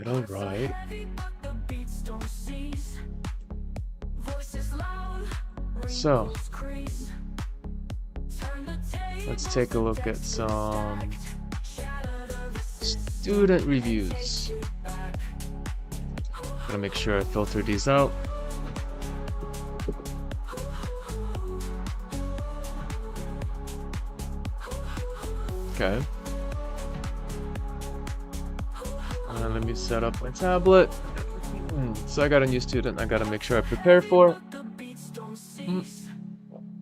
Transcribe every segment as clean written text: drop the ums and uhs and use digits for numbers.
Alright. So, let's take a look at some student reviews. Gotta make sure I filter these out. Okay. Let me set up my tablet. So I got a new student I gotta make sure I prepare for.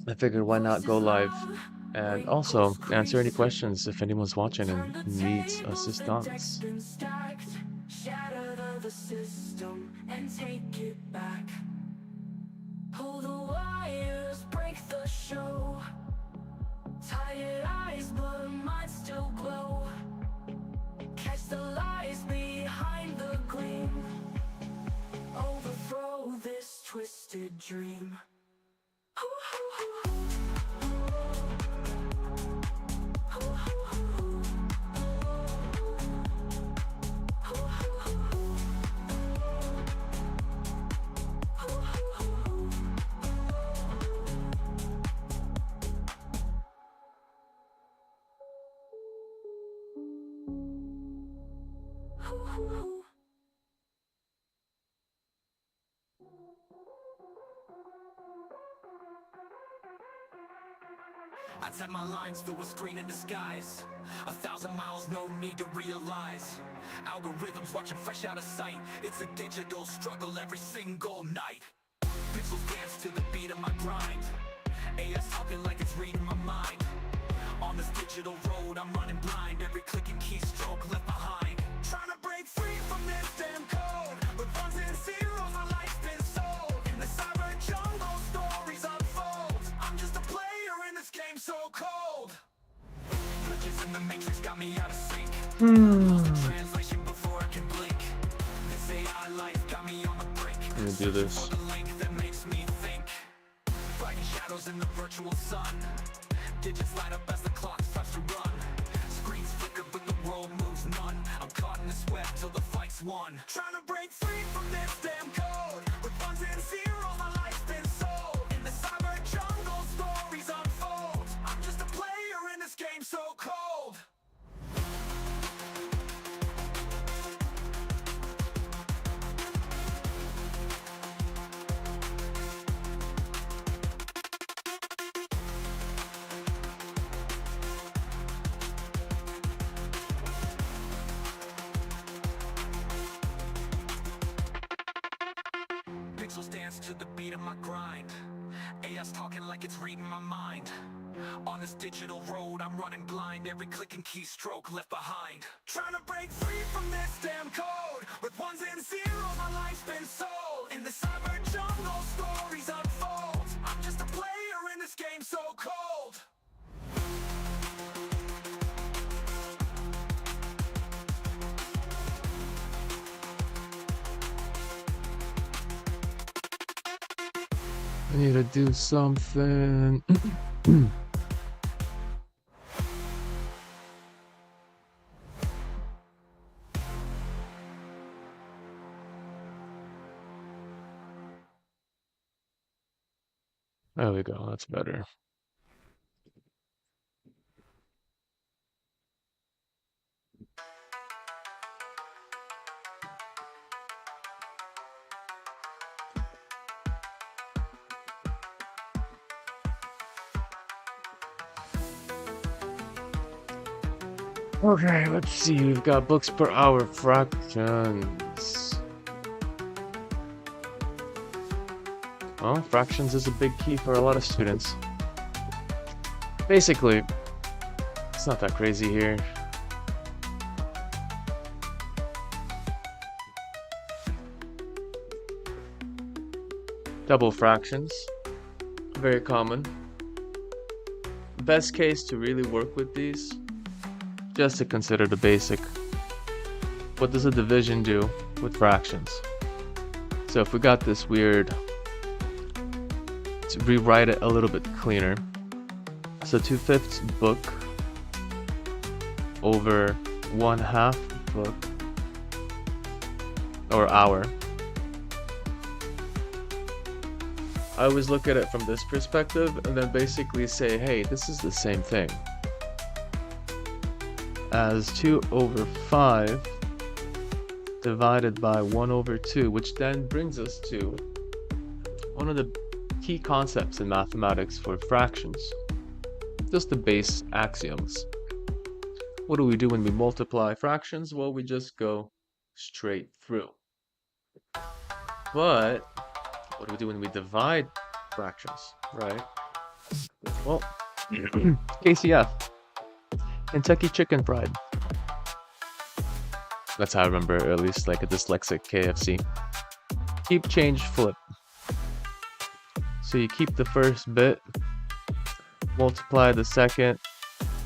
I figured why not go live and also answer any questions if anyone's watching and needs assistance. Pull the wires, break the show. Tired eyes, but mine still glow. Catch the lies behind the gleam. Overthrow this twisted dream. I tap my lines through a screen in disguise. 1,000 miles, no need to realize. Algorithms watching fresh out of sight. It's a digital struggle every single night. Pixels dance to the beat of my grind. AS talking like it's reading my mind. On this digital road, I'm running blind. Every click and keystroke left behind. Trying to break free from this damn code. With ones and zeros, my life's been sold. In the cyber jungle, stories unfold. I'm just a player in this game so cold. Glitches in the matrix got me out of sync. Translation before I can blink. This AI life got me on the brink. Let me do this. The link that makes me think. Fighting shadows in the virtual sun. Digits light up as the clock starts to run. Screens flicker but the world moves none. I'm caught in this web till the fight's won. Trying to break free from this damn code. With ones and zeros, my life's been sold. In the cyber jungle, stories unfold. I'm just a player in this game so cold. Pixels dance to the beat of my grind. AS talking like it's reading my mind. On this digital road, I'm running blind. Every click and keystroke left behind. Trying to break free from this damn code. With ones and zeros, my life's been sold. In the cyber jungle, stories unfold. I'm just a player in this game so cold. I need to do something. There we go, that's better. Okay, let's see. We've got books per hour fractions. Well, fractions is a big key for a lot of students. Basically, it's not that crazy here. Double fractions, very common. Best case to really work with these, just to consider the basic. What does a division do with fractions? So if we got this weird, to rewrite it a little bit cleaner. So 2/5 book over 1/2 book or hour. I always look at it from this perspective and then basically say, hey, this is the same thing as 2 over 5 divided by 1 over 2, which then brings us to one of the key concepts in mathematics for fractions. Just the base axioms. What do we do when we multiply fractions? Well, we just go straight through. But what do we do when we divide fractions, right? Well, KCF, Kentucky Chicken Fried. That's how I remember, or at least like a dyslexic KFC. Keep, change, flip. So you keep the first bit, multiply the second,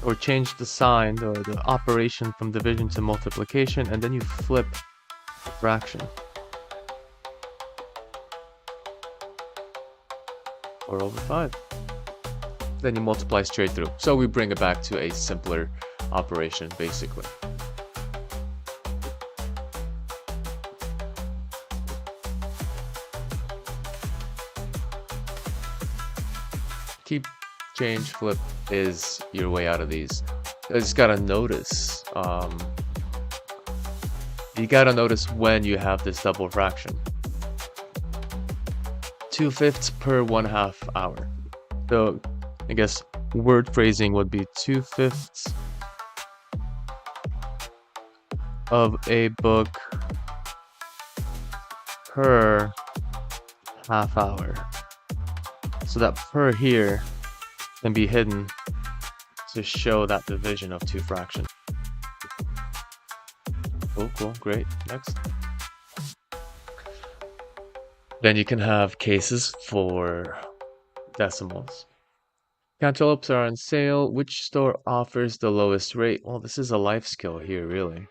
or change the sign or the operation from division to multiplication, and then you flip the fraction. 4 over 5. Then you multiply straight through. So we bring it back to a simpler operation, basically. Keep, change, flip is your way out of these. You just gotta notice. You gotta notice when you have this double fraction. 2/5 per 1/2 hour. So I guess word phrasing would be 2/5 of a book per half hour. So that per here can be hidden to show that division of two fractions. Cool, great. Next. Then you can have cases for decimals. Cantaloupes are on sale. Which store offers the lowest rate? Well, this is a life skill here, really.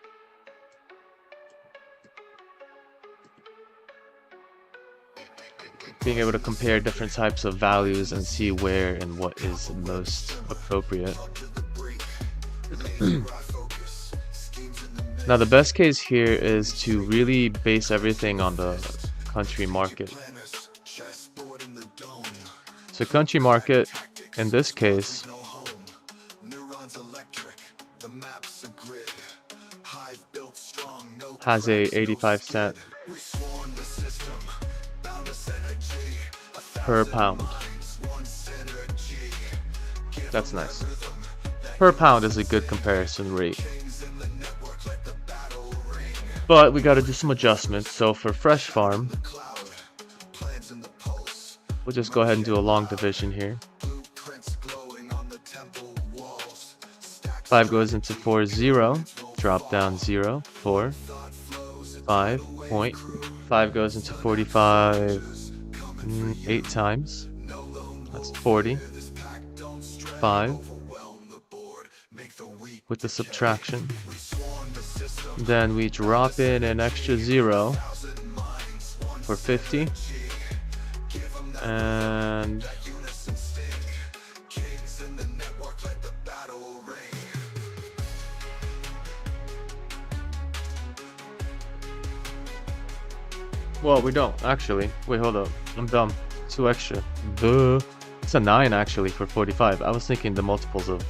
Being able to compare different types of values and see where and what is most appropriate. Now, the best case here is to really base everything on the country market. So country market, in this case, has a 85 cent per pound. That's nice. Per pound is a good comparison rate. But we gotta do some adjustments. So for Fresh Farm, we'll just go ahead and do a long division here. 5 goes into 4, 0. Drop down 0, 4, 5, point. 5 goes into 45 8 times. That's 40. 5. With the subtraction. Then we drop in an extra 0 for 50. And well, we don't actually. Wait, hold up. I'm dumb. 2 extra. Duh. It's a 9 actually for 45. I was thinking the multiples of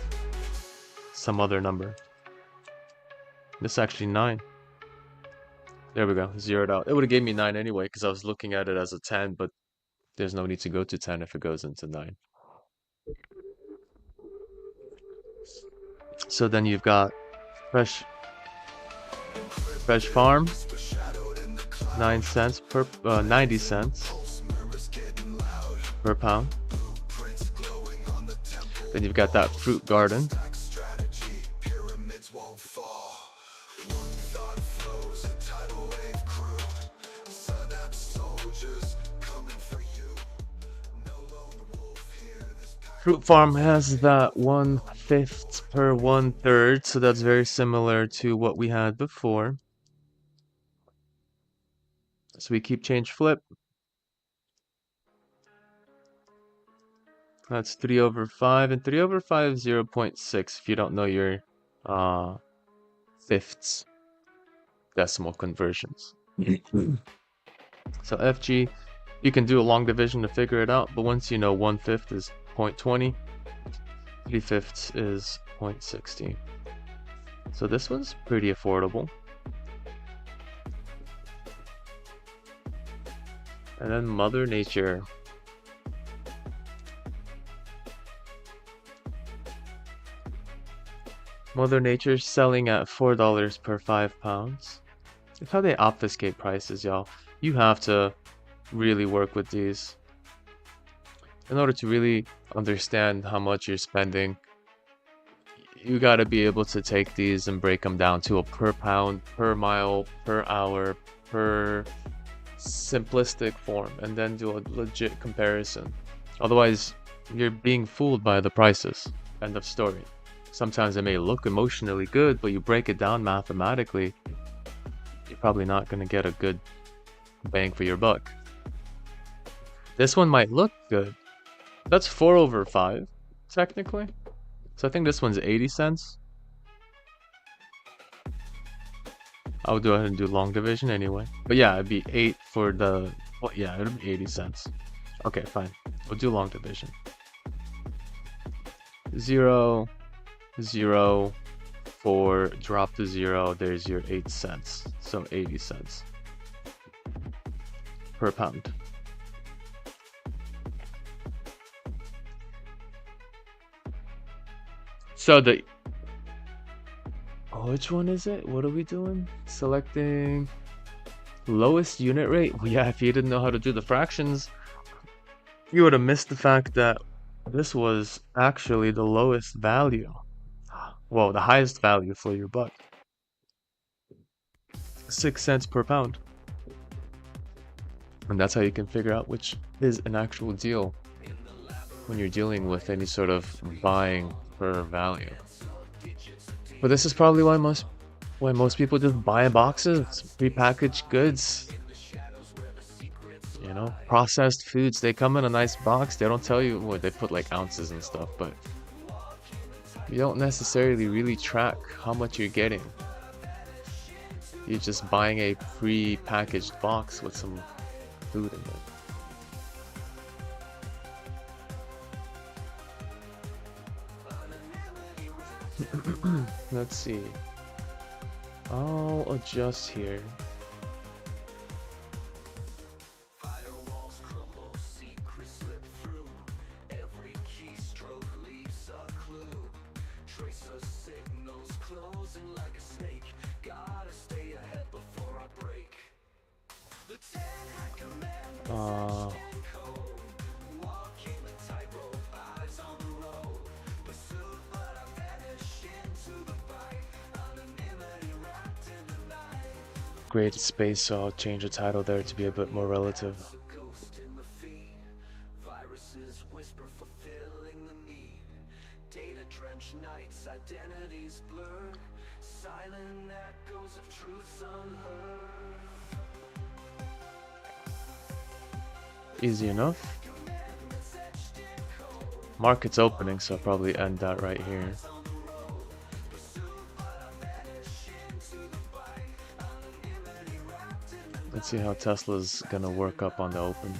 some other number. This is actually 9. There we go. Zeroed out. It would have gave me 9 anyway because I was looking at it as a 10, but there's no need to go to 10 if it goes into 9. So then you've got Fresh Farm, 9 cents per 90 cents per pound. Then you've got that Fruit Garden. Fruit Farm has that 1/5 per 1/3, so that's very similar to what we had before. So we keep, change, flip. That's 3 over 5, and 3 over 5 is 0.6 if you don't know your fifths decimal conversions. So FG, you can do a long division to figure it out, but once you know 1/5 is 0.20, 3/5 is 0.60. So this one's pretty affordable. And then Mother Nature. Mother Nature's selling at $4 per 5 pounds. It's how they obfuscate prices, y'all. You have to really work with these in order to really understand how much you're spending. You got to be able to take these and break them down to a per pound, per mile, per hour, per simplistic form, and then do a legit comparison. Otherwise, you're being fooled by the prices. End of story. Sometimes it may look emotionally good, but you break it down mathematically, you're probably not going to get a good bang for your buck. This one might look good. That's 4/5, technically. So I think this one's 80 cents. I'll go ahead and do long division anyway. But yeah, it'd be 8 for the... Well, yeah, it'd be 80 cents. Okay, fine. We'll do long division. 0, 0, 4, drop to 0. There's your 8 cents. So 80 cents per pound. So the... which one is it? What are we doing? Selecting lowest unit rate? Well, yeah, if you didn't know how to do the fractions, you would have missed the fact that this was actually the lowest value. Well, the highest value for your buck. 6 cents per pound. And that's how you can figure out which is an actual deal when you're dealing with any sort of buying for value. But this is probably why most people just buy boxes, prepackaged goods. You know, processed foods, they come in a nice box. They don't tell you what they put like ounces and stuff, but you don't necessarily really track how much you're getting. You're just buying a pre-packaged box with some food in it. Let's see. I'll adjust here. Firewalls crumble, secrets slip through. Every keystroke leaves a clue. Trace of signals closing like a snake. Gotta stay ahead before I break. The 10 had command. Walking the tightrope, eyes on the road. Pursued, but I vanish into the fight. Anonymity wrapped in the night. Created space, so I'll change the title there to be a bit more relative. A ghost in my feed. Viruses whisper, fulfilling the need. Data-drenched nights, identities blurred. Silent echoes of truths unheard. Easy enough. Market's opening, so I'll probably end that right here. Let's see how Tesla's gonna work up on the open.